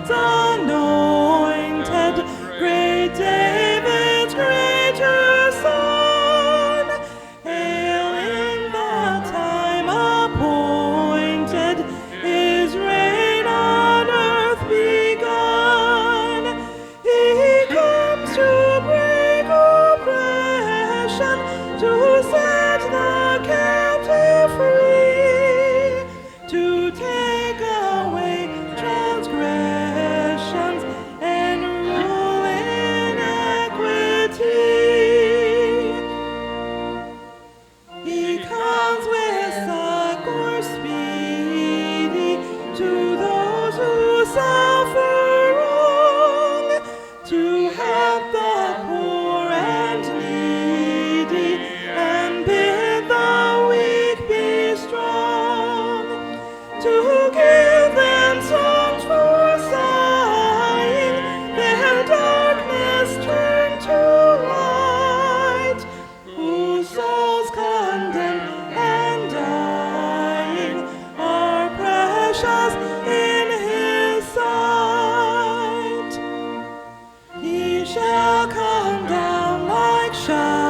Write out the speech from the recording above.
anointed, great David's greater Son. Hail in the time appointed, his reign on earth begun. He comes to break oppression, to set the captive free, to take away transgressions and rule in equity. He comes with succor speedy to those who suffer wrong, to help the poor and needy, and bid the weak be strong, to give them songs for sighing, their darkness turn to light, whose souls condemned and dying are precious in his sight. He shall come down like shadow